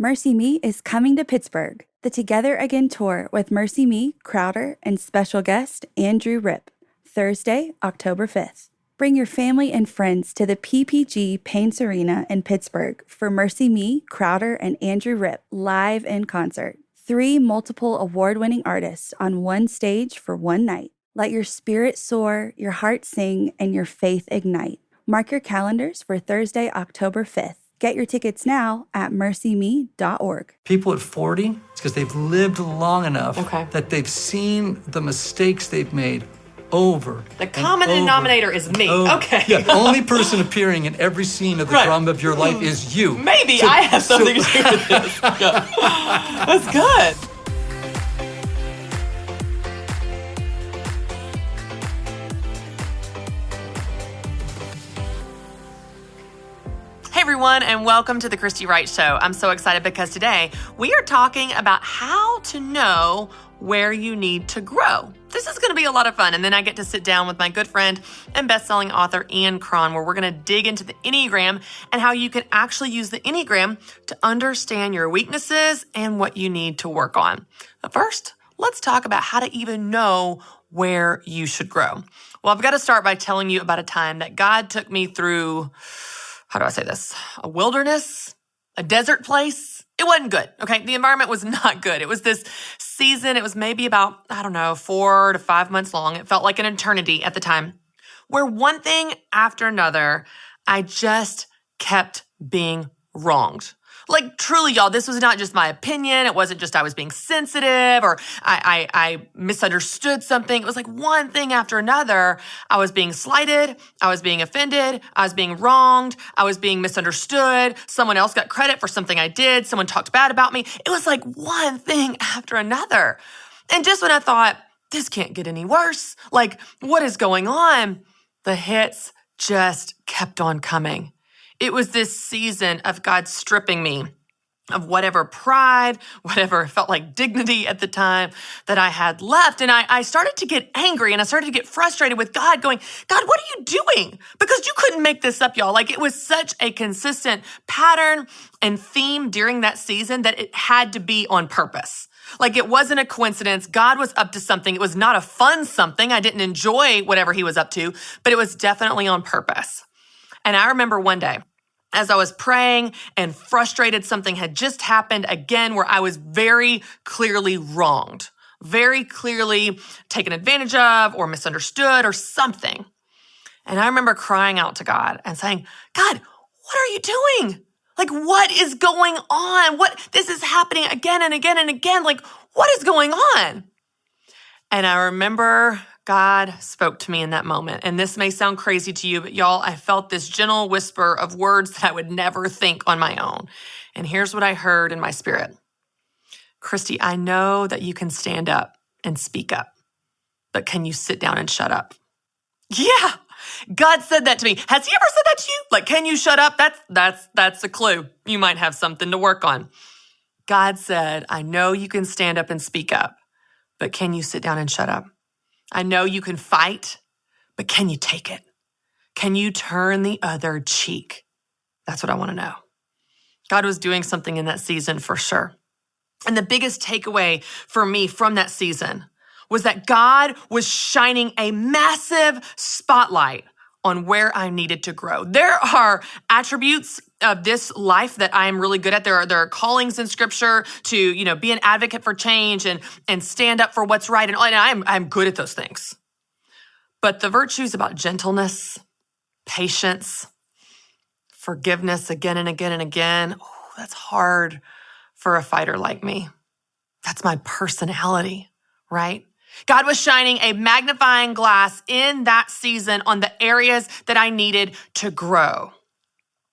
Mercy Me is coming to Pittsburgh, the Together Again tour with Mercy Me, Crowder, and special guest Andrew Ripp, Thursday, October 5th. Bring your family and friends to the PPG Paints Arena in Pittsburgh for Mercy Me, Crowder, and Andrew Ripp live in concert. 3 multiple award-winning artists on one stage for one night. Let your spirit soar, your heart sing, and your faith ignite. Mark your calendars for Thursday, October 5th. Get your tickets now at mercyme.org. People at 40, it's because they've lived long enough that they've seen the mistakes they've made over. The common denominator is me. Okay. Yeah, the only person appearing in every scene of the drama of your life is you. Maybe I have something to do with this. Yeah. That's good. Hey everyone, and welcome to the Christy Wright Show. I'm so excited because today we are talking about how to know where you need to grow. This is going to be a lot of fun, and then I get to sit down with my good friend and best-selling author Cron, where we're going to dig into the Enneagram and how you can actually use the Enneagram to understand your weaknesses and what you need to work on. But first, let's talk about how to even know where you should grow. Well, I've got to start by telling you about a time that God took me through, how do I say this? A wilderness, a desert place. It wasn't good, okay? The environment was not good. It was this season. It was maybe about, 4 to 5 months long. It felt like an eternity at the time, where one thing after another, I just kept being wronged. Like truly, y'all, this was not just my opinion. It wasn't just I was being sensitive or I misunderstood something. It was like one thing after another. I was being slighted. I was being offended. I was being wronged. I was being misunderstood. Someone else got credit for something I did. Someone talked bad about me. It was like one thing after another. And just when I thought, this can't get any worse, like what is going on? The hits just kept on coming. It was this season of God stripping me of whatever pride, whatever felt like dignity at the time that I had left. And I started to get angry and I started to get frustrated with God going, God, what are you doing? Because you couldn't make this up, y'all. Like it was such a consistent pattern and theme during that season that it had to be on purpose. Like it wasn't a coincidence. God was up to something. It was not a fun something. I didn't enjoy whatever he was up to, but it was definitely on purpose. And I remember one day, as I was praying and frustrated, something had just happened again where I was very clearly wronged, very clearly taken advantage of or misunderstood or something. And I remember crying out to God and saying, God, what are you doing? Like, what is going on? This is happening again and again and again. Like, what is going on? And I remember God spoke to me in that moment. And this may sound crazy to you, but y'all, I felt this gentle whisper of words that I would never think on my own. And here's what I heard in my spirit. Christy, I know that you can stand up and speak up, but can you sit down and shut up? Yeah, God said that to me. Has he ever said that to you? Like, can you shut up? That's a clue. You might have something to work on. God said, I know you can stand up and speak up, but can you sit down and shut up? I know you can fight, but can you take it? Can you turn the other cheek? That's what I want to know. God was doing something in that season for sure. And the biggest takeaway for me from that season was that God was shining a massive spotlight on where I needed to grow. There are attributes of this life that I am really good at. There are callings in scripture to, be an advocate for change and stand up for what's right. And I'm good at those things. But the virtues about gentleness, patience, forgiveness again and again and again, that's hard for a fighter like me. That's my personality, right? God was shining a magnifying glass in that season on the areas that I needed to grow.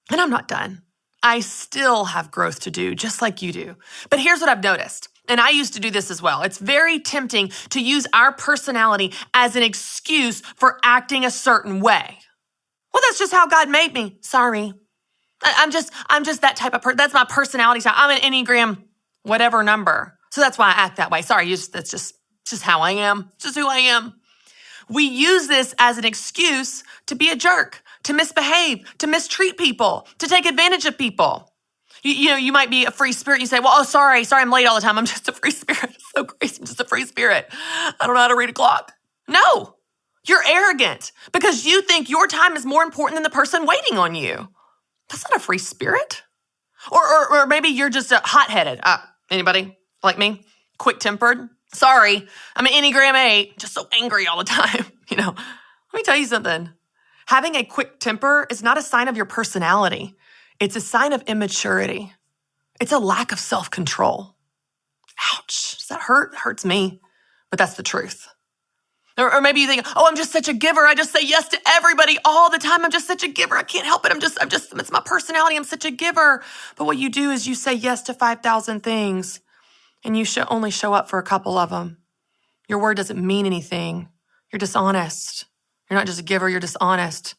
And I'm not done. I still have growth to do, just like you do. But here's what I've noticed, and I used to do this as well. It's very tempting to use our personality as an excuse for acting a certain way. Well, that's just how God made me. Sorry. I'm just that type of person. That's my personality type. I'm an Enneagram, whatever number. So that's why I act that way. Sorry, that's just how I am. It's just who I am. We use this as an excuse to be a jerk, to misbehave, to mistreat people, to take advantage of people. You might be a free spirit. You say, well, sorry, I'm late all the time. I'm just a free spirit. So crazy, I'm just a free spirit. I don't know how to read a clock. No, you're arrogant because you think your time is more important than the person waiting on you. That's not a free spirit. Or maybe you're just a hot-headed. Anybody like me? Quick-tempered? Sorry, I'm an Enneagram 8, just so angry all the time. Let me tell you something. Having a quick temper is not a sign of your personality. It's a sign of immaturity. It's a lack of self-control. Ouch, does that hurt? It hurts me, but that's the truth. Or maybe you think, I'm just such a giver. I just say yes to everybody all the time. I'm just such a giver. I can't help it. It's my personality. I'm such a giver. But what you do is you say yes to 5,000 things and you only show up for a couple of them. Your word doesn't mean anything. You're dishonest. You're not just a giver, you're dishonest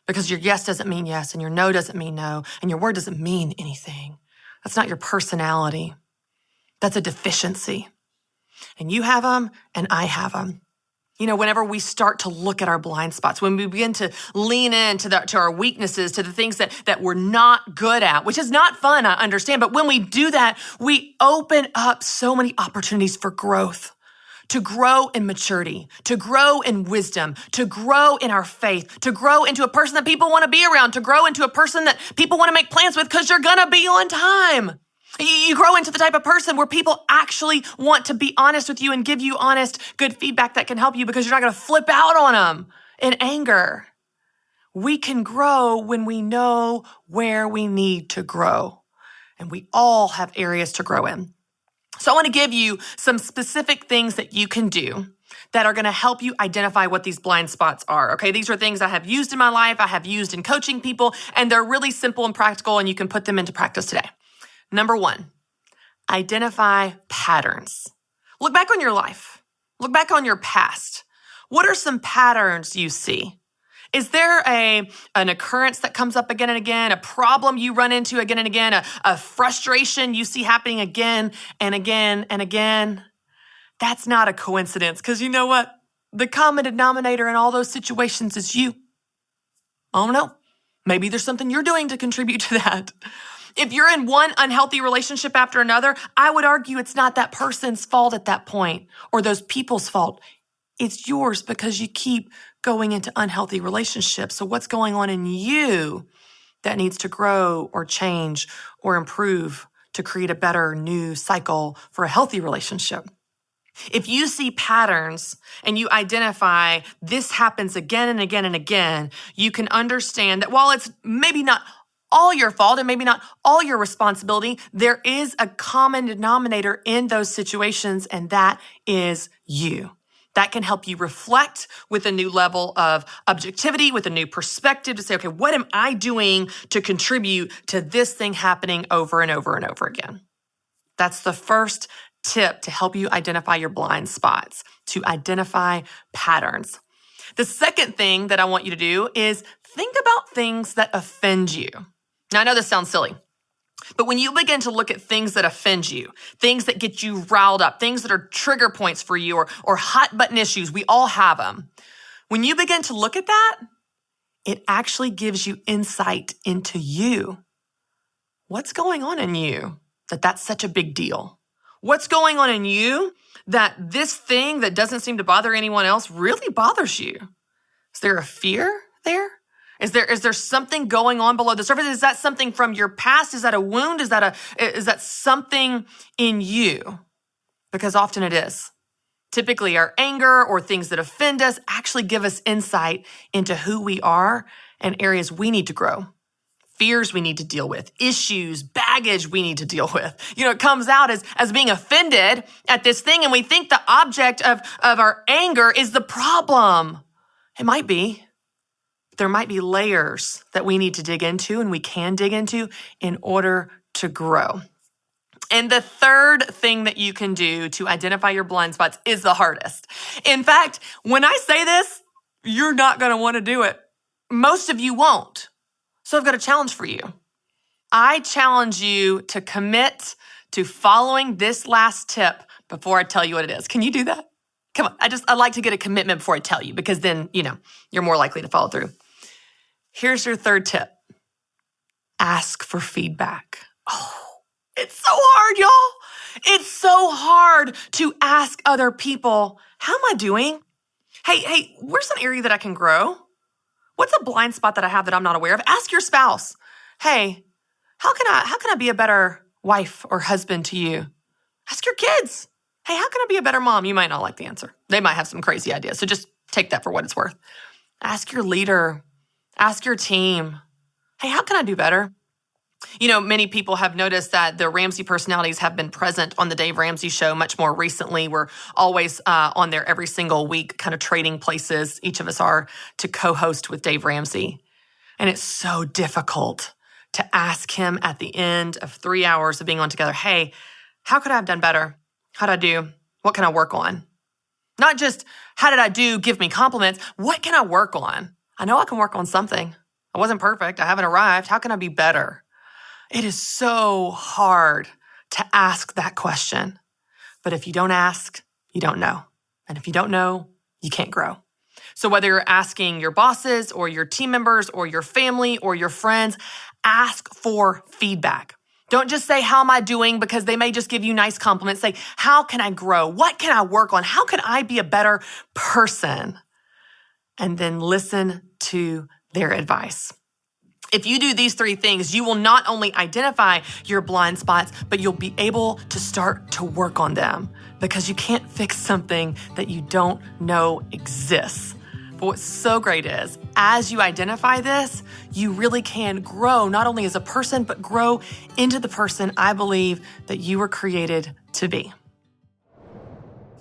because your yes doesn't mean yes and your no doesn't mean no and your word doesn't mean anything. That's not your personality. That's a deficiency. And you have them and I have them. Whenever we start to look at our blind spots, when we begin to lean into to our weaknesses, to the things that we're not good at, which is not fun, I understand, but when we do that, we open up so many opportunities for growth, to grow in maturity, to grow in wisdom, to grow in our faith, to grow into a person that people want to be around, to grow into a person that people want to make plans with because you're going to be on time. You grow into the type of person where people actually want to be honest with you and give you honest, good feedback that can help you because you're not going to flip out on them in anger. We can grow when we know where we need to grow. And we all have areas to grow in. So I want to give you some specific things that you can do that are going to help you identify what these blind spots are. Okay, these are things I have used in my life, I have used in coaching people, and they're really simple and practical, and you can put them into practice today. Number 1, identify patterns. Look back on your life. Look back on your past. What are some patterns you see? Is there an occurrence that comes up again and again, a problem you run into again and again, a frustration you see happening again and again and again? That's not a coincidence because you know what? The common denominator in all those situations is you. I don't know. Maybe there's something you're doing to contribute to that. If you're in one unhealthy relationship after another, I would argue it's not that person's fault at that point or those people's fault. It's yours because you keep going into unhealthy relationships. So what's going on in you that needs to grow or change or improve to create a better new cycle for a healthy relationship? If you see patterns and you identify this happens again and again and again, you can understand that while it's maybe not all your fault and maybe not all your responsibility, there is a common denominator in those situations, and that is you. That can help you reflect with a new level of objectivity, with a new perspective to say, okay, what am I doing to contribute to this thing happening over and over and over again? That's the first tip to help you identify your blind spots, to identify patterns. The second thing that I want you to do is think about things that offend you. Now, I know this sounds silly, but when you begin to look at things that offend you, things that get you riled up, things that are trigger points for you or hot button issues, we all have them. When you begin to look at that, it actually gives you insight into you. What's going on in you that that's such a big deal? What's going on in you that this thing that doesn't seem to bother anyone else really bothers you? Is there a fear there? Is there something going on below the surface? Is that something from your past? Is that a wound? Is that something in you? Because often it is. Typically our anger or things that offend us actually give us insight into who we are and areas we need to grow. Fears we need to deal with, issues, baggage we need to deal with. It comes out as being offended at this thing, and we think the object of our anger is the problem. It might be. There might be layers that we need to dig into and we can dig into in order to grow. And the third thing that you can do to identify your blind spots is the hardest. In fact, when I say this, you're not going to want to do it. Most of you won't. So I've got a challenge for you. I challenge you to commit to following this last tip before I tell you what it is. Can you do that? Come on. I like to get a commitment before I tell you because then, you're more likely to follow through. Here's your third tip. Ask for feedback. It's so hard, y'all. It's so hard to ask other people, how am I doing? Hey, where's an area that I can grow? What's a blind spot that I have that I'm not aware of? Ask your spouse, hey, how can I be a better wife or husband to you? Ask your kids, hey, how can I be a better mom? You might not like the answer. They might have some crazy ideas, so just take that for what it's worth. Ask your leader, ask your team, hey, how can I do better? Many people have noticed that the Ramsey personalities have been present on the Dave Ramsey Show much more recently. We're always on there every single week, kind of trading places, each of us are, to co-host with Dave Ramsey. And it's so difficult to ask him at the end of 3 hours of being on together, hey, how could I have done better? How'd I do? What can I work on? Not just, how did I do? Give me compliments. What can I work on? I know I can work on something. I wasn't perfect. I haven't arrived. How can I be better? It is so hard to ask that question. But if you don't ask, you don't know. And if you don't know, you can't grow. So whether you're asking your bosses or your team members or your family or your friends, ask for feedback. Don't just say, how am I doing? Because they may just give you nice compliments. Say, how can I grow? What can I work on? How can I be a better person? And then listen to their advice. If you do these 3 things, you will not only identify your blind spots, but you'll be able to start to work on them because you can't fix something that you don't know exists. But what's so great is, as you identify this, you really can grow not only as a person, but grow into the person I believe that you were created to be.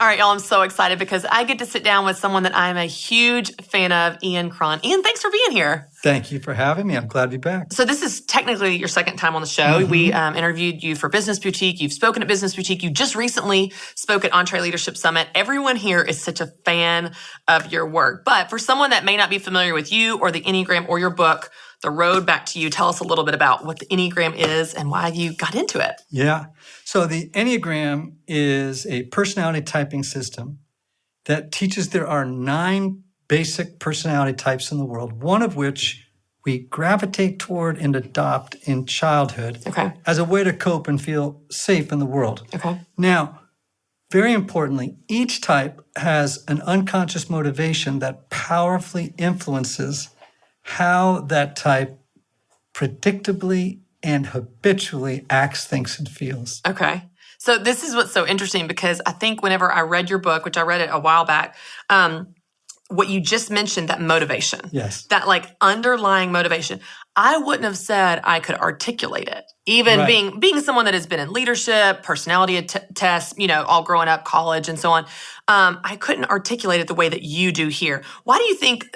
All right, y'all, I'm so excited because I get to sit down with someone that I'm a huge fan of, Ian Cron. Ian, thanks for being here. Thank you for having me. I'm glad to be back. So this is technically your second time on the show. Mm-hmm. We interviewed you for Business Boutique. You've spoken at Business Boutique. You just recently spoke at Entre Leadership Summit. Everyone here is such a fan of your work. But for someone that may not be familiar with you or the Enneagram or your book, The Road Back to You, tell us a little bit about what the Enneagram is and why you got into it. Yeah. So the Enneagram is a personality typing system that teaches there are 9 basic personality types in the world, one of which we gravitate toward and adopt in childhood as a way to cope and feel safe in the world. Okay. Now, very importantly, each type has an unconscious motivation that powerfully influences how that type predictably and habitually acts, thinks, and feels. Okay. So this is what's so interesting because I think whenever I read your book, which I read it a while back, what you just mentioned, that motivation. Yes. That like underlying motivation. I wouldn't have said I could articulate it. Even being someone that has been in leadership, personality tests, all growing up, college and so on. I couldn't articulate it the way that you do here. Why do you think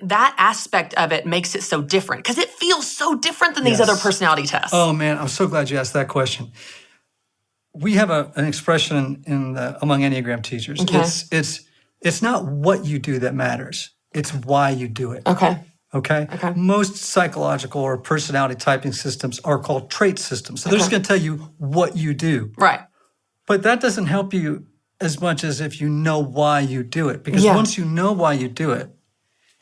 that aspect of it makes it so different? Because it feels so different than these other personality tests. Oh man, I'm so glad you asked that question. We have an expression among Enneagram teachers. Okay. It's not what you do that matters. It's why you do it. Okay. Most psychological or personality typing systems are called trait systems. So they're just going to tell you what you do. Right. But that doesn't help you as much as if you know why you do it. Because once you know why you do it,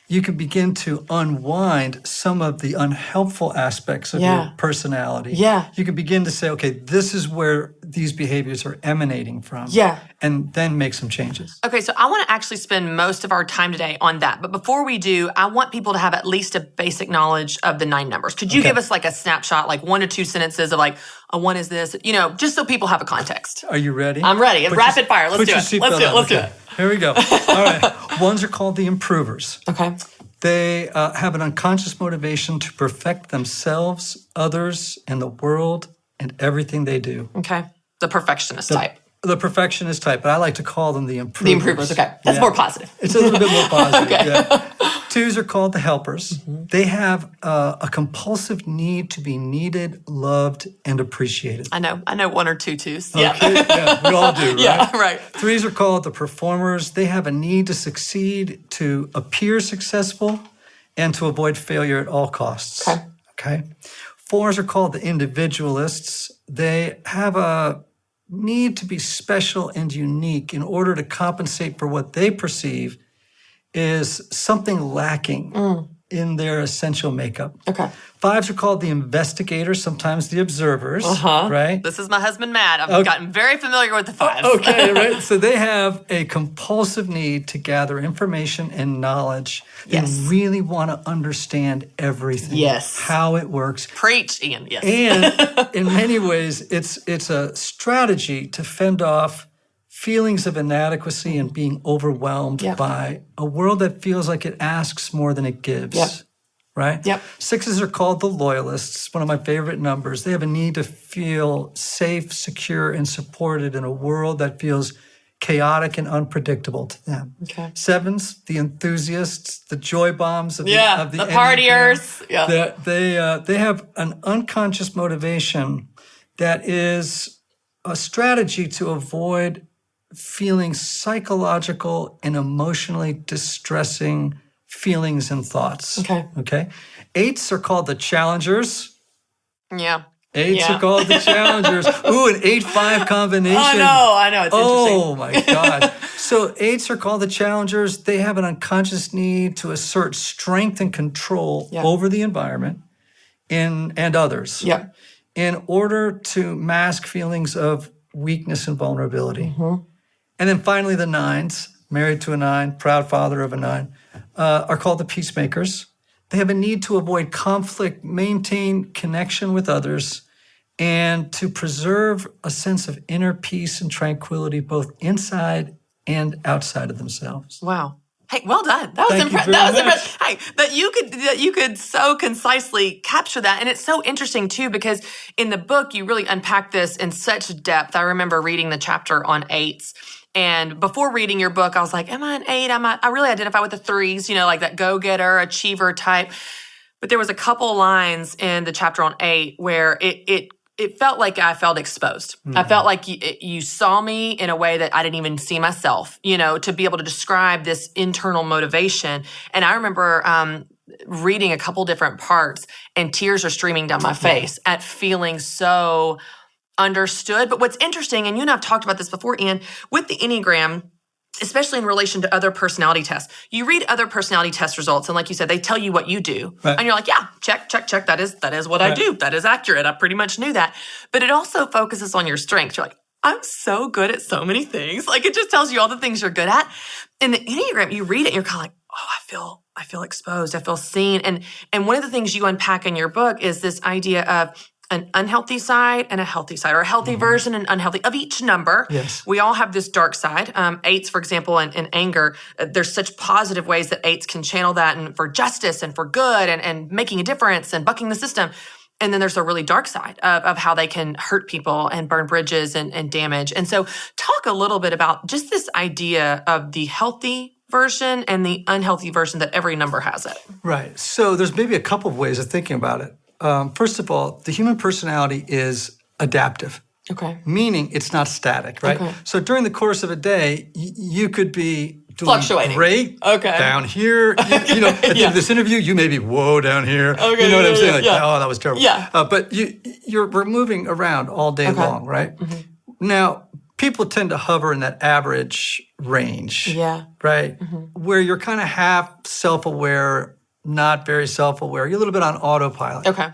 you can begin to unwind some of the unhelpful aspects of your personality. Yeah. You can begin to say, okay, this is where these behaviors are emanating from. Yeah. And then make some changes. Okay, so I want to actually spend most of our time today on that. But before we do, I want people to have at least a basic knowledge of the 9 numbers. Could you give us like a snapshot, like 1 or 2 sentences of like, a 1 is this, just so people have a context? Are you ready? I'm ready. Rapid fire. Let's do it. Let's do it. Here we go. All right. Ones are called the improvers. Okay. They have an unconscious motivation to perfect themselves, others, and the world, and everything they do. Okay. The perfectionist type. The perfectionist type, but I like to call them the improvers. The improvers, okay. That's more positive. It's a little bit more positive, yeah. 2s are called the helpers. Mm-hmm. They have a compulsive need to be needed, loved, and appreciated. I know 1 or 2 twos. Okay, yeah, we all do, right? Yeah, right. 3s are called the performers. They have a need to succeed, to appear successful, and to avoid failure at all costs. Okay. 4s are called the individualists. They have a need to be special and unique in order to compensate for what they perceive is something lacking in their essential makeup. Okay. 5s are called the investigators, sometimes the observers, right? This is my husband, Matt. I've gotten very familiar with the 5s. Okay, right. So they have a compulsive need to gather information and knowledge. They really want to understand everything. Yes. How it works. Preach, Ian. Yes. And in many ways, it's a strategy to fend off feelings of inadequacy and being overwhelmed by a world that feels like it asks more than it gives. Right? 6s are called the loyalists, one of my favorite numbers. They have a need to feel safe, secure, and supported in a world that feels chaotic and unpredictable to them. 7s, the enthusiasts, the joy bombs of the partiers. They have an unconscious motivation that is a strategy to avoid feeling psychological and emotionally distressing feelings and thoughts. Okay. 8s are called the challengers. 8s are called the challengers. Ooh, an 8-5 combination. I know. It's interesting. Oh my God. So 8s are called the challengers. They have an unconscious need to assert strength and control over the environment and others in order to mask feelings of weakness and vulnerability. And then finally, the 9s, married to a 9, proud father of a 9, are called the peacemakers. They have a need to avoid conflict, maintain connection with others, and to preserve a sense of inner peace and tranquility both inside and outside of themselves. Wow. Hey, well done. That was impressive. Hey, that you could so concisely capture that. And it's so interesting too, because in the book, you really unpack this in such depth. I remember reading the chapter on 8s. And before reading your book, I was like, am I an 8? I really identify with the 3s, like that go-getter, achiever type. But there was a couple lines in the chapter on 8 where it felt like I felt exposed. I felt like you saw me in a way that I didn't even see myself, to be able to describe this internal motivation. And I remember reading a couple different parts, and tears are streaming down my face at feeling so understood. But what's interesting, and you and I have talked about this before, Ian, with the Enneagram, especially in relation to other personality tests, you read other personality test results, and like you said, they tell you what you do. Right. And you're like, yeah, check. That is what I do. That is accurate. I pretty much knew that. But it also focuses on your strengths. You're like, I'm so good at so many things. Like, it just tells you all the things you're good at. In the Enneagram, you read it and you're kind of like, oh, I feel exposed. I feel seen. And one of the things you unpack in your book is this idea of an unhealthy side and a healthy side, or a healthy version and unhealthy of each number. Yes. We all have this dark side. 8s, for example, in anger, there's such positive ways that 8s can channel that, and for justice and for good and making a difference and bucking the system. And then there's a really dark side of how they can hurt people and burn bridges and damage. And so talk a little bit about just this idea of the healthy version and the unhealthy version that every number has it. Right. So there's maybe a couple of ways of thinking about it. First of all, the human personality is adaptive. Okay. Meaning it's not static, right? Okay. So during the course of a day, you could be doing fluctuating. Great down here. At the end of this interview, you may be down here. Okay, you know what I'm saying? Oh, that was terrible. Yeah. But we're moving around all day long, right? Mm-hmm. Now, people tend to hover in that average range. Yeah. Right? Mm-hmm. Where you're kind of half self-aware, not very self-aware. You're a little bit on autopilot. Okay.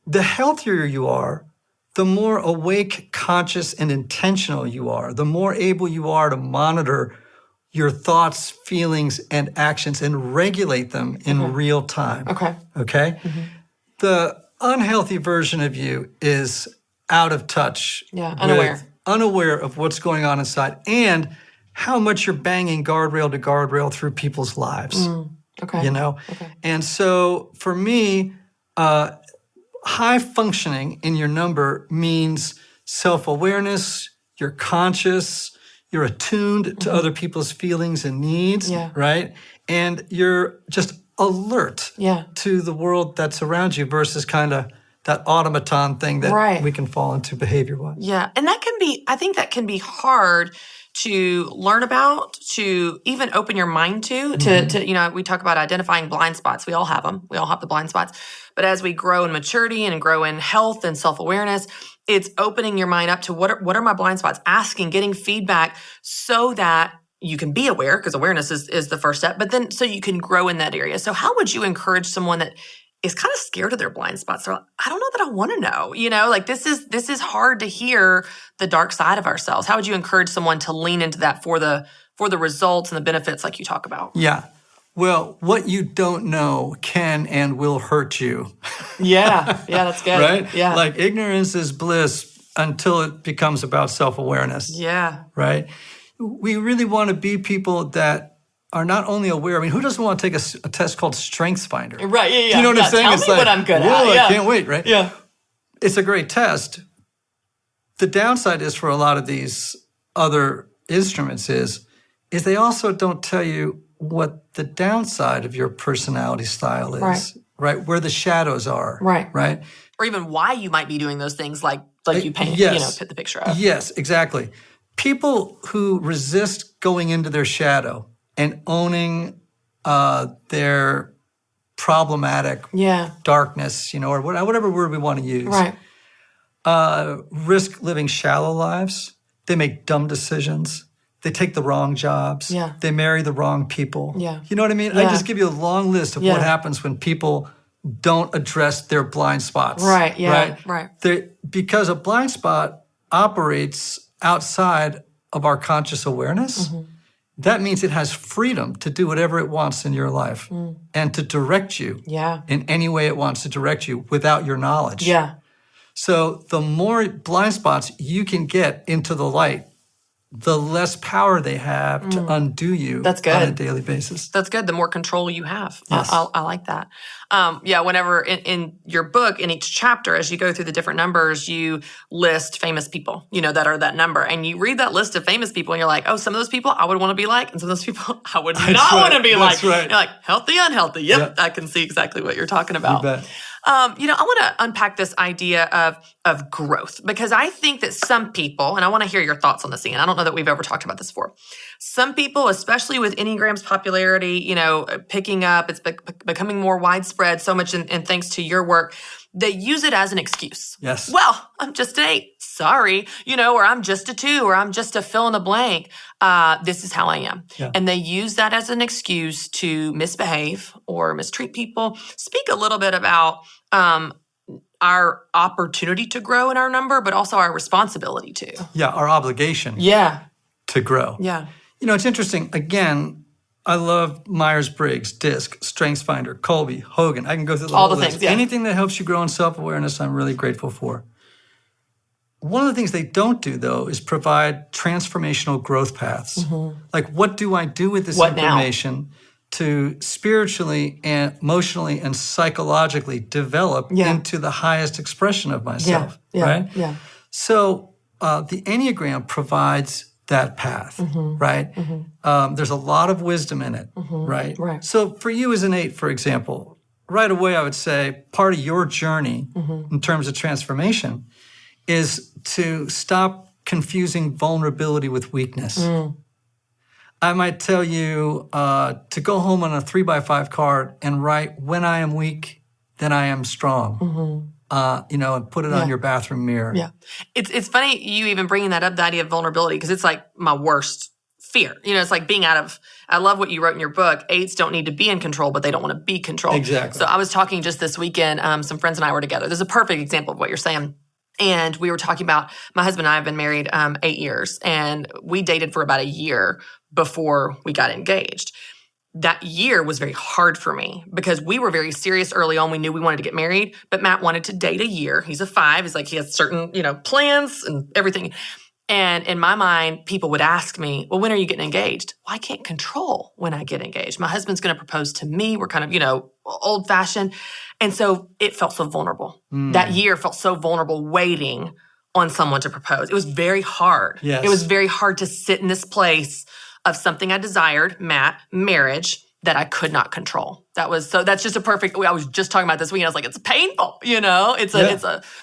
The healthier you are, the more awake, conscious, and intentional you are, the more able you are to monitor your thoughts, feelings, and actions and regulate them in real time. Okay? Mm-hmm. The unhealthy version of you is out of touch. Yeah, unaware of what's going on inside and how much you're banging guardrail to guardrail through people's lives. Okay. And so for me, high functioning in your number means self-awareness, you're conscious, you're attuned to other people's feelings and needs, right? And you're just alert to the world that's around you versus kind of that automaton thing that we can fall into behavior-wise. Yeah, and I think that can be hard to learn about, to even open your mind to we talk about identifying blind spots. We all have them. We all have the blind spots. But as we grow in maturity and grow in health and self-awareness, it's opening your mind up to what are my blind spots, asking, getting feedback so that you can be aware, because awareness is the first step, but then so you can grow in that area. So how would you encourage someone that is kind of scared of their blind spots? They're like, I don't know that I want to know, like this is hard to hear the dark side of ourselves. How would you encourage someone to lean into that for the results and the benefits like you talk about? Yeah. Well, what you don't know can and will hurt you. Yeah, that's good. Right? Yeah. Like ignorance is bliss until it becomes about self-awareness. Yeah. Right? We really want to be people that are not only aware. I mean, who doesn't want to take a test called StrengthsFinder? Right, yeah. Do you know what I'm saying? Tell It's me like, what I'm good whoa, at. Yeah. I can't wait, right? Yeah. It's a great test. The downside is for a lot of these other instruments is they also don't tell you what the downside of your personality style is, right? Where the shadows are, right? Or even why you might be doing those things like you paint, put the picture of. Yes, exactly. People who resist going into their shadow and owning their problematic darkness, or whatever word we want to use, risk living shallow lives. They make dumb decisions. They take the wrong jobs. Yeah. They marry the wrong people. Yeah. You know what I mean? Yeah. I just give you a long list of what happens when people don't address their blind spots. Right, yeah, right. Because a blind spot operates outside of our conscious awareness, that means it has freedom to do whatever it wants in your life and to direct you in any way it wants to direct you without your knowledge. Yeah. So the more blind spots you can get into the light, the less power they have to undo you on a daily basis. That's good. The more control you have. Yes. I like that. Whenever in your book, in each chapter, as you go through the different numbers, you list famous people, that are that number. And you read that list of famous people and you're like, oh, some of those people I would want to be like, and some of those people I would not want to be like. Right. You're like, healthy, unhealthy. Yep, I can see exactly what you're talking about. You bet. I want to unpack this idea of growth, because I think that some people, and I want to hear your thoughts on this, Ian. I don't know that we've ever talked about this before. Some people, especially with Enneagram's popularity, picking up, it's becoming more widespread, so much, and thanks to your work, they use it as an excuse. Yes. Well, I'm just an 8. Sorry. Or I'm just a 2, or I'm just a fill in the blank. This is how I am. Yeah. And they use that as an excuse to misbehave or mistreat people. Speak a little bit about our opportunity to grow in our number, but also our responsibility to. Yeah, our obligation to grow. Yeah. It's interesting. Again, I love Myers-Briggs, DISC, StrengthsFinder, Kolbe, Hogan. I can go through all whole the list. things. Yeah. Anything that helps you grow in self-awareness, I'm really grateful for. One of the things they don't do, though, is provide transformational growth paths. Like, what do I do with this information to spiritually and emotionally and psychologically develop into the highest expression of myself, right? Yeah. So the Enneagram provides that path, right? There's a lot of wisdom in it, right? So for you as an 8, for example, right away I would say part of your journey in terms of transformation is to stop confusing vulnerability with weakness. I might tell you to go home on a 3x5 card and write, when I am weak, then I am strong. And put it on your bathroom mirror. Yeah. It's funny you even bringing that up, the idea of vulnerability, because it's like my worst fear. It's like being I love what you wrote in your book. 8s don't need to be in control, but they don't want to be controlled. Exactly. So I was talking just this weekend, some friends and I were together. There's a perfect example of what you're saying. And we were talking about, my husband and I have been married 8 years, and we dated for about a year before we got engaged. That year was very hard for me because we were very serious early on. We knew we wanted to get married, but Matt wanted to date a year. He's a 5. He's like, he has certain, plans and everything. And in my mind, people would ask me, well, when are you getting engaged? Well, I can't control when I get engaged. My husband's going to propose to me. We're kind of, old fashioned. And so it felt so vulnerable. That year felt so vulnerable waiting on someone to propose. It was very hard. Yes. It was very hard to sit in this place of something I desired, Matt, marriage, that I could not control. That's just a perfect, I was just talking about this weekend. I was like, it's painful,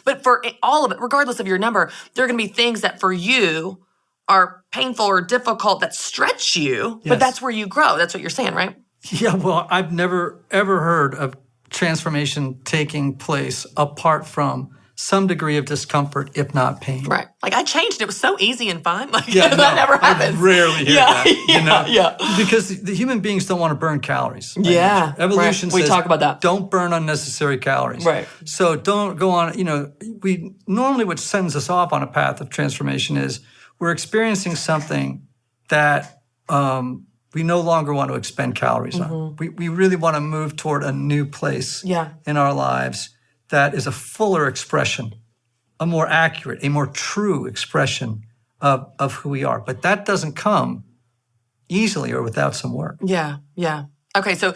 but for all of it, regardless of your number, there are going to be things that for you are painful or difficult that stretch you, but that's where you grow. That's what you're saying, right? Yeah, well, I've never, ever heard of transformation taking place apart from some degree of discomfort, if not pain. Right. Like I changed. It was so easy and fun. Like Yeah, that never happens. I rarely hear that. Yeah. Because the human beings don't want to burn calories. Yeah. Evolution right. We says talk about that. Don't burn unnecessary calories. Right. So don't go on, we normally what sends us off on a path of transformation is we're experiencing something that we no longer want to expend calories on. We really want to move toward a new place in our lives that is a fuller expression, a more accurate, a more true expression of who we are. But that doesn't come easily or without some work. Yeah. Okay, so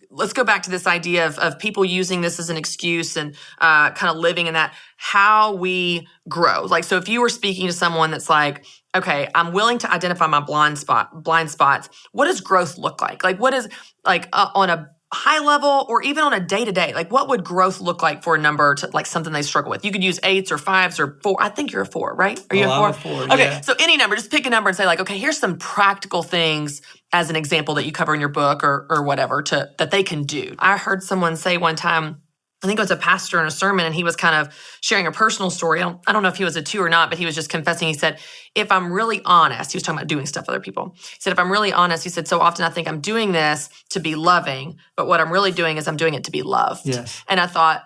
let's go back to this idea of people using this as an excuse and kind of living in that, how we grow. Like, so if you were speaking to someone that's like, okay, I'm willing to identify my blind spots. What does growth look like? Like, what is, like, on a high level or even on a day-to-day, like what would growth look like for a number to like something they struggle with? You could use 8s or 5s or 4. I think you're a 4, right? Are you a 4? I'm a 4, okay, yeah. So any number, just pick a number and say like, okay, here's some practical things as an example that you cover in your book or whatever that they can do. I heard someone say one time, I think it was a pastor in a sermon, and he was kind of sharing a personal story. I don't know if he was a 2 or not, but he was just confessing. He said, if I'm really honest, he was talking about doing stuff with other people. He said, if I'm really honest, he said, so often I think I'm doing this to be loving, but what I'm really doing is I'm doing it to be loved. Yes. And I thought,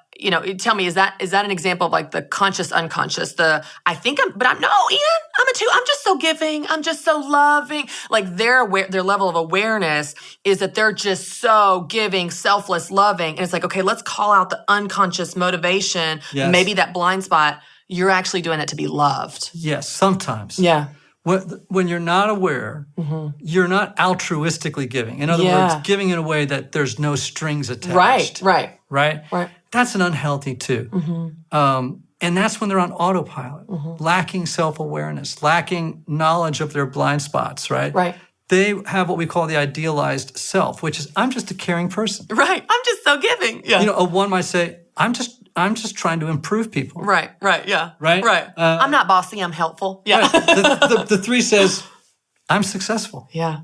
tell me, is that an example of like the conscious, unconscious, no, Ian, I'm a 2. I'm just so giving. I'm just so loving. Like their level of awareness is that they're just so giving, selfless, loving. And it's like, okay, let's call out the unconscious motivation. Yes. Maybe that blind spot, you're actually doing it to be loved. Yes, sometimes. Yeah. When you're not aware, you're not altruistically giving. In other words, giving in a way that there's no strings attached. Right. That's an unhealthy too. And that's when they're on autopilot, lacking self-awareness, lacking knowledge of their blind spots, right? Right. They have what we call the idealized self, which is, I'm just a caring person. Right. I'm just so giving. Yeah. A 1 might say, I'm just trying to improve people. Right. Yeah. Right? I'm not bossy. I'm helpful. Yeah. Right. The 3 says, I'm successful. Yeah.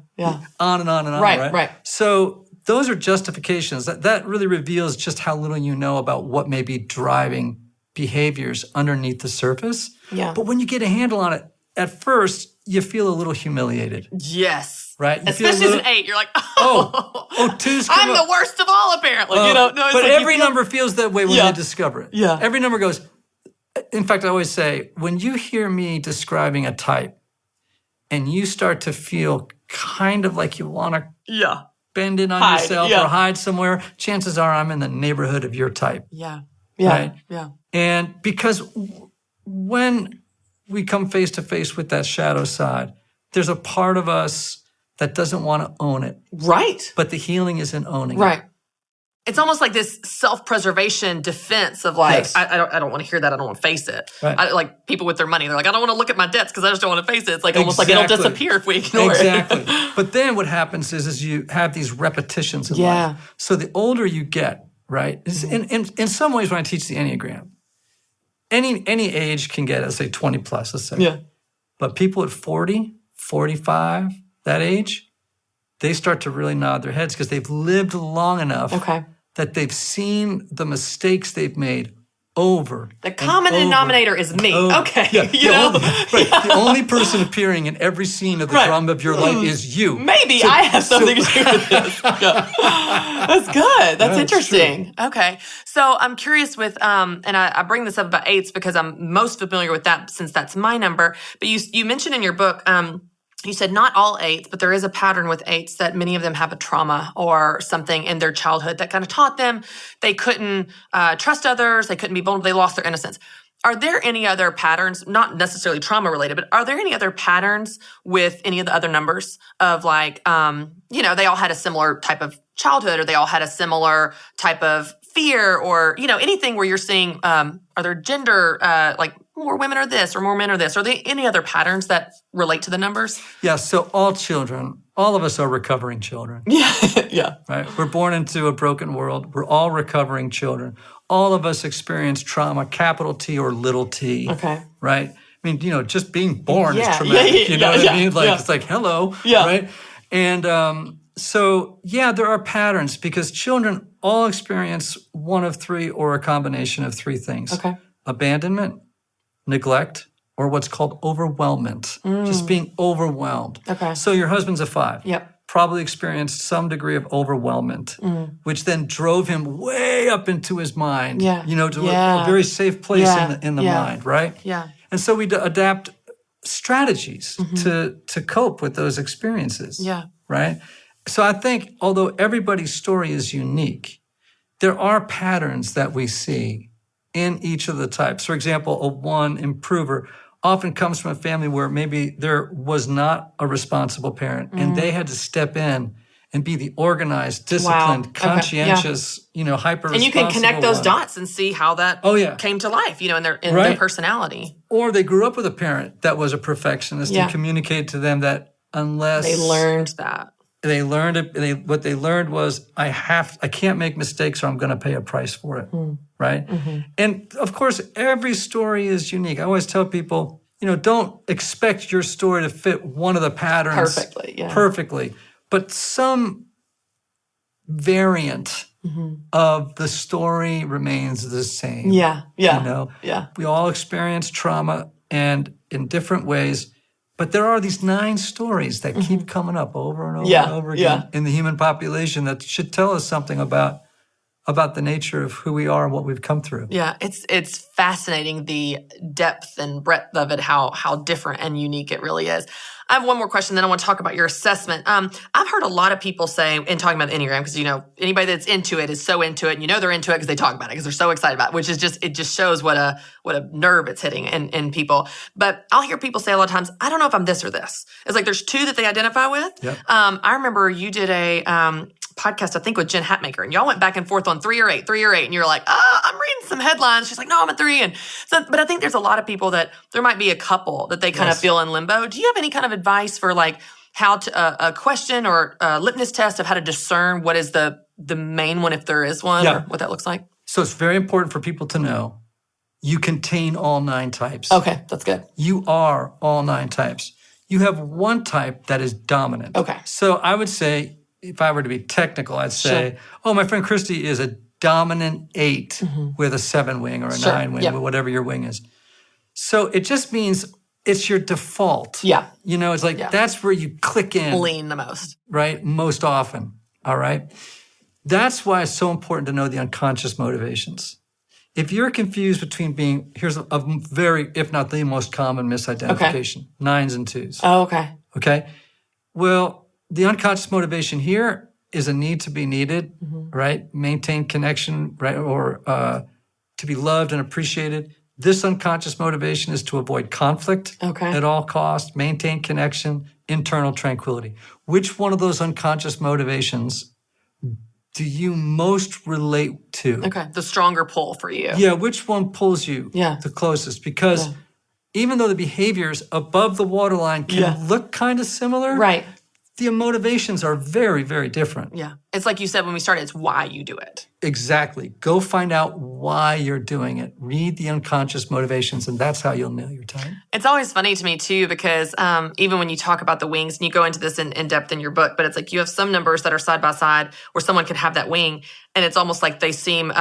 On and on and on. Right. So those are justifications. That really reveals just how little you know about what may be driving behaviors underneath the surface. Yeah. But when you get a handle on it, at first, you feel a little humiliated. Yes. Right? You Especially as an 8, you're like, 2's come I'm up. the worst of all, apparently. No, it's but like every number feels that way when they discover it. Yeah. Every number goes, in fact, I always say, when you hear me describing a type and you start to feel kind of like you want to bend in on yourself or hide somewhere, chances are I'm in the neighborhood of your type. Yeah. Right? Yeah. And because when we come face to face with that shadow side, there's a part of us that doesn't want to own it. Right. But the healing is in owning it. It. It's almost like this self-preservation defense of like, I don't want to hear that. I don't want to face it. Right. Like people with their money, they're like, I don't want to look at my debts because I just don't want to face it. It's like almost like it'll disappear if we ignore it. But then what happens is you have these repetitions in life. So the older you get, right? In some ways, when I teach the Enneagram, any age can get, let's say 20 plus, let's say. Yeah. But people at 40, 45, that age, they start to really nod their heads because they've lived long enough that they've seen the mistakes they've made over. The common denominator is me. Okay. Yeah, the only person appearing in every scene of the drama of your life is you. Maybe I have something to do with this. That's good. That's interesting. True. Okay. So I'm curious with, and I bring this up about 8s because I'm most familiar with that since that's my number. But you mentioned in your book, you said not all 8s, but there is a pattern with 8s that many of them have a trauma or something in their childhood that kind of taught them they couldn't trust others, they couldn't be vulnerable, they lost their innocence. Are there any other patterns, not necessarily trauma related, but are there any other patterns with any of the other numbers of like, they all had a similar type of childhood or they all had a similar type of fear or, anything where you're seeing, are there gender, like more women are this or more men are this? Are there any other patterns that relate to the numbers? Yeah, so all of us are recovering children. Yeah. Right? We're born into a broken world. We're all recovering children. All of us experience trauma, capital T or little t. Okay. Right? I mean, just being born is traumatic. You know what I mean? It's like, hello. Yeah. Right? And so, there are patterns because children all experience one of 3 or a combination of 3 things. Okay. abandonment, neglect, or what's called overwhelmment. Just being overwhelmed. Okay. So your husband's a 5. Yep. Probably experienced some degree of overwhelmment, which then drove him way up into his mind, Yeah. To a very safe place in the mind, right? Yeah. And so we adapt strategies to cope with those experiences, right? So I think although everybody's story is unique, there are patterns that we see in each of the types. For example, a 1 improver often comes from a family where maybe there was not a responsible parent and they had to step in and be the organized, disciplined, conscientious, hyper-responsible And you can connect those one. dots and see how that came to life, in their personality. Or they grew up with a parent that was a perfectionist and communicated to them that unless They learned that. they learned it, what they learned was I can't make mistakes or I'm going to pay a price for it, right? And of course, every story is unique. I always tell people, don't expect your story to fit one of the patterns perfectly, but some variant of the story remains the same. We all experience trauma and in different ways. But there are these 9 stories that keep coming up over and over and over again in the human population that should tell us something about the nature of who we are and what we've come through. Yeah, it's fascinating, the depth and breadth of it, how different and unique it really is. I have one more question, then I want to talk about your assessment. I've heard a lot of people say, in talking about the Enneagram, because, anybody that's into it is so into it, and they're into it because they talk about it, because they're so excited about it, which is it just shows what a nerve it's hitting in people. But I'll hear people say a lot of times, I don't know if I'm this or this. It's like there's 2 that they identify with. Yep. I remember you did a podcast, I think, with Jen Hatmaker, and y'all went back and forth on 3 or 8, and you're like, I'm reading some headlines. She's like, no, I'm a 3. And so, but I think there's a lot of people that there might be a couple that they kind of feel in limbo. Do you have any kind of advice for how to, a question or a litmus test of how to discern what is the main one, if there is one, or what that looks like? So it's very important for people to know you contain all 9 types. Okay, that's good. You are all 9 types. You have one type that is dominant. Okay. So I would say, if I were to be technical, I'd say, my friend Christy is a dominant 8 with a 7 wing or a 9 wing, or whatever your wing is. So it just means it's your default. Yeah. It's like that's where you click in. Lean the most. Right? Most often. All right? That's why it's so important to know the unconscious motivations. If you're confused between here's a very, if not the most common misidentification, 9s and 2s. Oh, okay. Okay? Well, the unconscious motivation here is a need to be needed, right? Maintain connection, right? Or to be loved and appreciated. This unconscious motivation is to avoid conflict at all costs, maintain connection, internal tranquility. Which one of those unconscious motivations do you most relate to? Okay, the stronger pull for you. Yeah, which one pulls you the closest? Because even though the behaviors above the waterline can look kind of similar, right, the motivations are very, very different. Yeah. It's like you said when we started, it's why you do it. Exactly. Go find out why you're doing it. Read the unconscious motivations, and that's how you'll nail your type. It's always funny to me, too, because even when you talk about the wings, and you go into this in depth in your book, but it's like you have some numbers that are side by side where someone could have that wing, and it's almost like they seem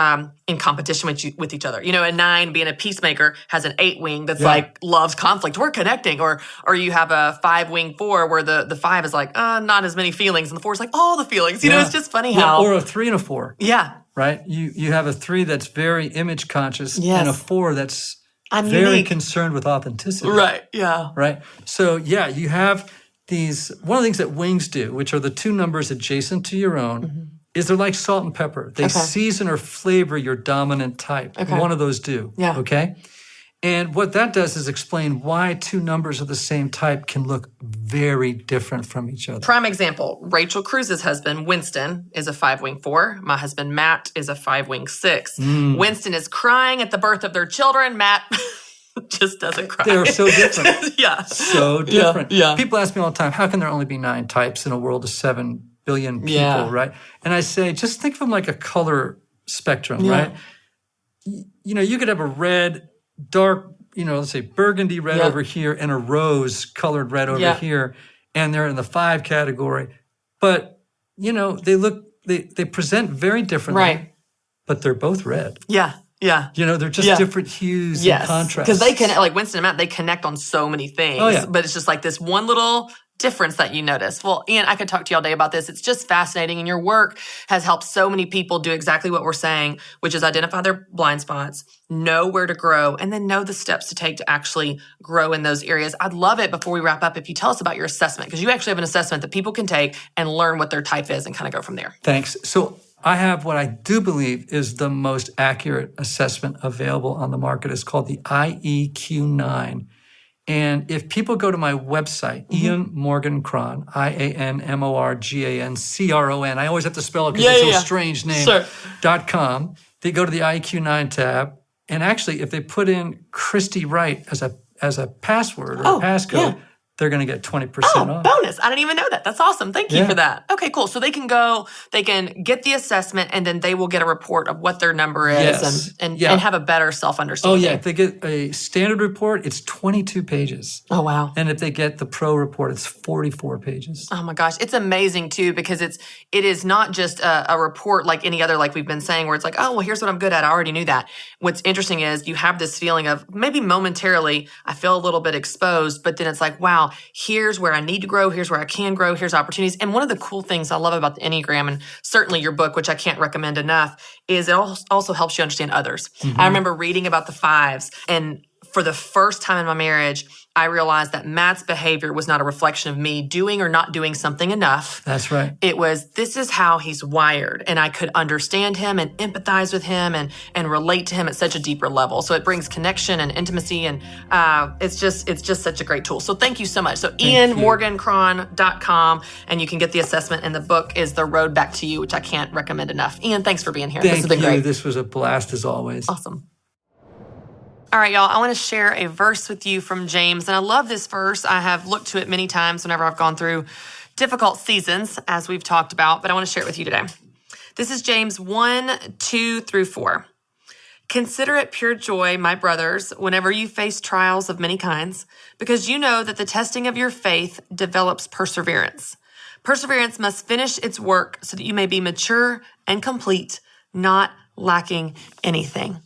in competition with each other. A 9 being a peacemaker has an 8 wing that's like loves conflict. We're connecting. Or you have a 5 wing 4 where the 5 is like, not as many feelings, and the 4 is like, all the feelings. It's just funny how. Or a 3 and a 4. Yeah. Right? You have a 3 that's very image conscious and a 4 that's I'm very unique. Concerned with authenticity. Right, yeah. Right? So, you have these, one of the things that wings do, which are the 2 numbers adjacent to your own, is they're like salt and pepper. They season or flavor your dominant type. Okay. One of those do. Yeah. Okay? And what that does is explain why 2 numbers of the same type can look very different from each other. Prime example, Rachel Cruz's husband, Winston, is a 5 wing 4. My husband, Matt, is a 5 wing 6. Winston is crying at the birth of their children. Matt just doesn't cry. They're so different. Yeah. So different. Yeah. People ask me all the time, how can there only be 9 types in a world of 7 billion people, right? And I say, just think of them like a color spectrum, right? You could have a red, dark, let's say burgundy red over here and a rose colored red over here, and they're in the 5 category. But, they present very differently. Right. But they're both red. Yeah. Yeah. They're just different hues and contrasts. Because they connect, like Winston and Matt, they connect on so many things. Oh, yeah. But it's just like this one little difference that you notice. Well, Ian, I could talk to you all day about this. It's just fascinating. And your work has helped so many people do exactly what we're saying, which is identify their blind spots, know where to grow, and then know the steps to take to actually grow in those areas. I'd love it before we wrap up if you tell us about your assessment, because you actually have an assessment that people can take and learn what their type is and kind of go from there. Thanks. So I have what I do believe is the most accurate assessment available on the market. It's called the IEQ9. And if people go to my website, Ian Morgan Cron, IANMORGANCRON, I always have to spell it because it's a strange name, .com, they go to the IEQ9 tab. And actually, if they put in Christy Wright as a password or a passcode, they're going to get 20% off. Bonus. I didn't even know that. That's awesome. Thank you for that. Okay, cool. So they can get the assessment, and then they will get a report of what their number is and have a better self-understanding. Oh, yeah. If they get a standard report, it's 22 pages. Oh, wow. And if they get the pro report, it's 44 pages. Oh, my gosh. It's amazing, too, because it is not just a report like any other, like we've been saying, where it's like, oh, well, here's what I'm good at. I already knew that. What's interesting is you have this feeling of maybe momentarily I feel a little bit exposed, but then it's like, wow, here's where I need to grow. Here's where I can grow. Here's opportunities. And one of the cool things I love about the Enneagram, and certainly your book, which I can't recommend enough, is it also helps you understand others. Mm-hmm. I remember reading about the 5s, and for the first time in my marriage, I realized that Matt's behavior was not a reflection of me doing or not doing something enough. That's right. It was, this is how he's wired. And I could understand him and empathize with him and relate to him at such a deeper level. So it brings connection and intimacy. And it's just such a great tool. So thank you so much. So IanMorganCron.com, and you can get the assessment. And the book is The Road Back to You, which I can't recommend enough. Ian, thanks for being here. Thank this has been you. great. This was a blast as always. Awesome. All right, y'all, I want to share a verse with you from James. And I love this verse. I have looked to it many times whenever I've gone through difficult seasons, as we've talked about, but I want to share it with you today. This is James 1:2-4. Consider it pure joy, my brothers, whenever you face trials of many kinds, because you know that the testing of your faith develops perseverance. Perseverance must finish its work so that you may be mature and complete, not lacking anything.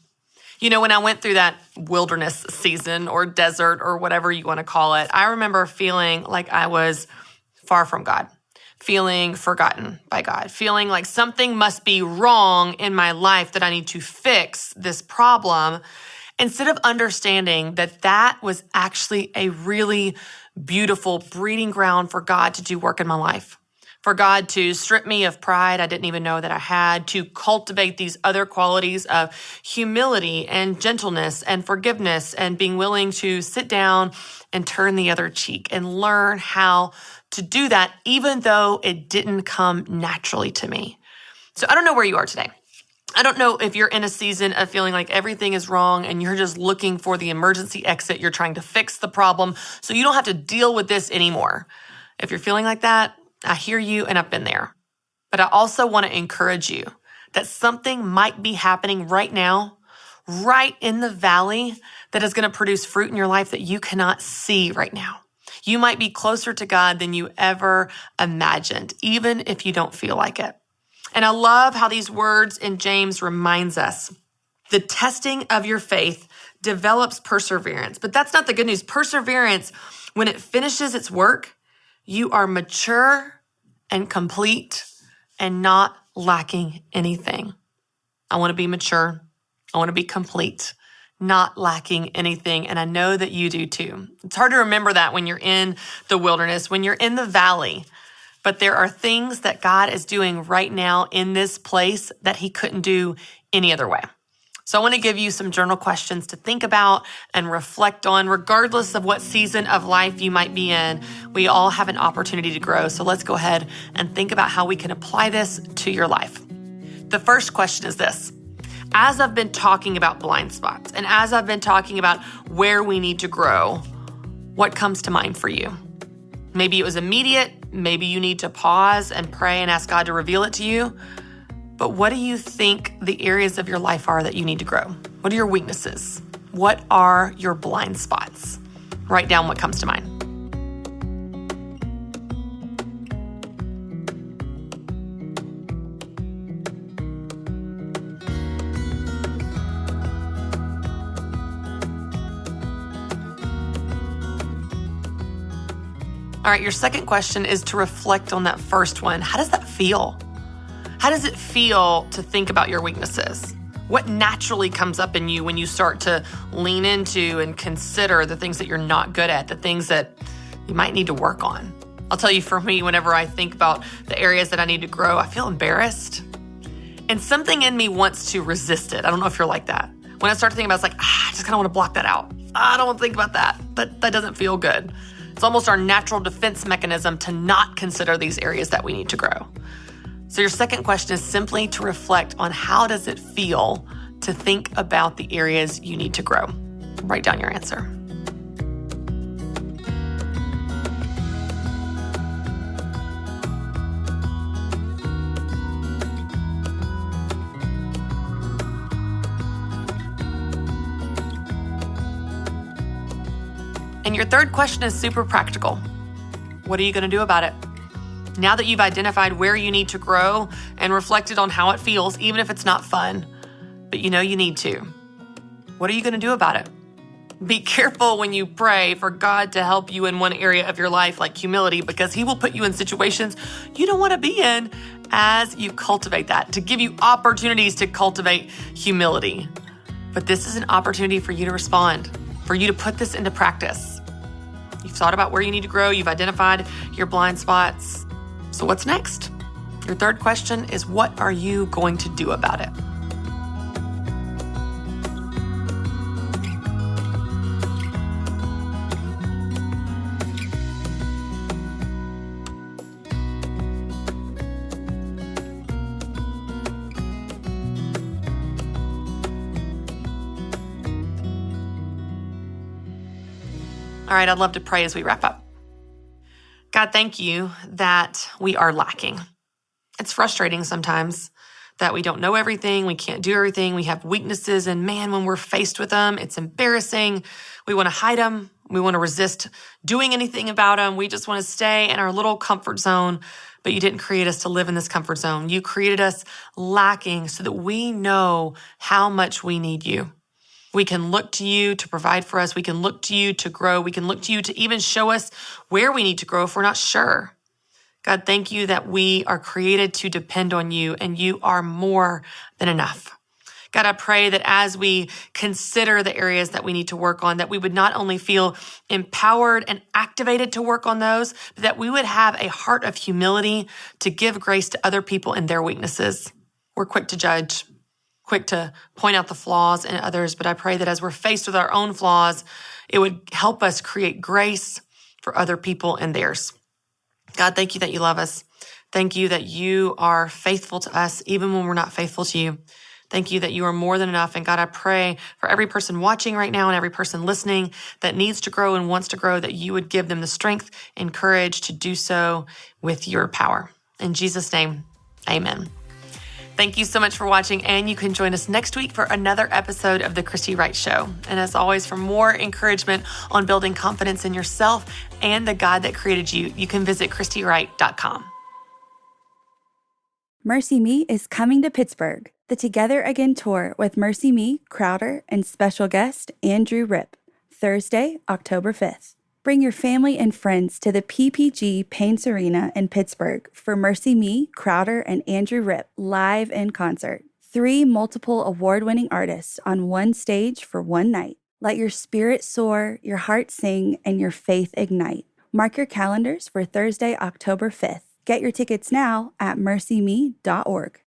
When I went through that wilderness season or desert or whatever you want to call it, I remember feeling like I was far from God, feeling forgotten by God, feeling like something must be wrong in my life that I need to fix this problem, instead of understanding that that was actually a really beautiful breeding ground for God to do work in my life. For God to strip me of pride I didn't even know that I had, to cultivate these other qualities of humility and gentleness and forgiveness and being willing to sit down and turn the other cheek and learn how to do that, even though it didn't come naturally to me. So I don't know where you are today. I don't know if you're in a season of feeling like everything is wrong and you're just looking for the emergency exit. You're trying to fix the problem so you don't have to deal with this anymore. If you're feeling like that, I hear you, and I've been there. But I also want to encourage you that something might be happening right now, right in the valley, that is going to produce fruit in your life that you cannot see right now. You might be closer to God than you ever imagined, even if you don't feel like it. And I love how these words in James reminds us, the testing of your faith develops perseverance. But that's not the good news. Perseverance, when it finishes its work, you are mature and complete and not lacking anything. I want to be mature. I want to be complete, not lacking anything. And I know that you do too. It's hard to remember that when you're in the wilderness, when you're in the valley. But there are things that God is doing right now in this place that he couldn't do any other way. So I want to give you some journal questions to think about and reflect on, regardless of what season of life you might be in. We all have an opportunity to grow. So let's go ahead and think about how we can apply this to your life. The first question is this. As I've been talking about blind spots and as I've been talking about where we need to grow, what comes to mind for you? Maybe it was immediate. Maybe you need to pause and pray and ask God to reveal it to you. But what do you think the areas of your life are that you need to grow? What are your weaknesses? What are your blind spots? Write down what comes to mind. All right, your second question is to reflect on that first one. How does that feel? How does it feel to think about your weaknesses? What naturally comes up in you when you start to lean into and consider the things that you're not good at, the things that you might need to work on? I'll tell you, for me, whenever I think about the areas that I need to grow, I feel embarrassed. And something in me wants to resist it. I don't know if you're like that. When I start to think about it, it's like, I just kind of want to block that out. I don't want to think about that. That doesn't feel good. It's almost our natural defense mechanism to not consider these areas that we need to grow. So your second question is simply to reflect on how does it feel to think about the areas you need to grow. Write down your answer. And your third question is super practical. What are you going to do about it? Now that you've identified where you need to grow and reflected on how it feels, even if it's not fun, but you know you need to, what are you going to do about it? Be careful when you pray for God to help you in one area of your life, like humility, because He will put you in situations you don't want to be in as you cultivate that, to give you opportunities to cultivate humility. But this is an opportunity for you to respond, for you to put this into practice. You've thought about where you need to grow. You've identified your blind spots. So what's next? Your third question is, what are you going to do about it? All right, I'd love to pray as we wrap up. God, thank you that we are lacking. It's frustrating sometimes that we don't know everything, we can't do everything, we have weaknesses, and man, when we're faced with them, it's embarrassing. We want to hide them. We want to resist doing anything about them. We just want to stay in our little comfort zone, but you didn't create us to live in this comfort zone. You created us lacking so that we know how much we need you. We can look to you to provide for us. We can look to you to grow. We can look to you to even show us where we need to grow if we're not sure. God, thank you that we are created to depend on you, and you are more than enough. God, I pray that as we consider the areas that we need to work on, that we would not only feel empowered and activated to work on those, but that we would have a heart of humility to give grace to other people in their weaknesses. We're quick to judge, quick to point out the flaws in others, but I pray that as we're faced with our own flaws, it would help us create grace for other people and theirs. God, thank you that you love us. Thank you that you are faithful to us, even when we're not faithful to you. Thank you that you are more than enough. And God, I pray for every person watching right now and every person listening that needs to grow and wants to grow, that you would give them the strength and courage to do so with your power. In Jesus' name, amen. Thank you so much for watching, and you can join us next week for another episode of The Christy Wright Show. And as always, for more encouragement on building confidence in yourself and the God that created you, you can visit ChristyWright.com. Mercy Me is coming to Pittsburgh. The Together Again tour with Mercy Me, Crowder, and special guest Andrew Ripp, Thursday, October 5th. Bring your family and friends to the PPG Paints Arena in Pittsburgh for Mercy Me, Crowder, and Andrew Ripp live in concert. 3 multiple award-winning artists on one stage for one night. Let your spirit soar, your heart sing, and your faith ignite. Mark your calendars for Thursday, October 5th. Get your tickets now at mercyme.org.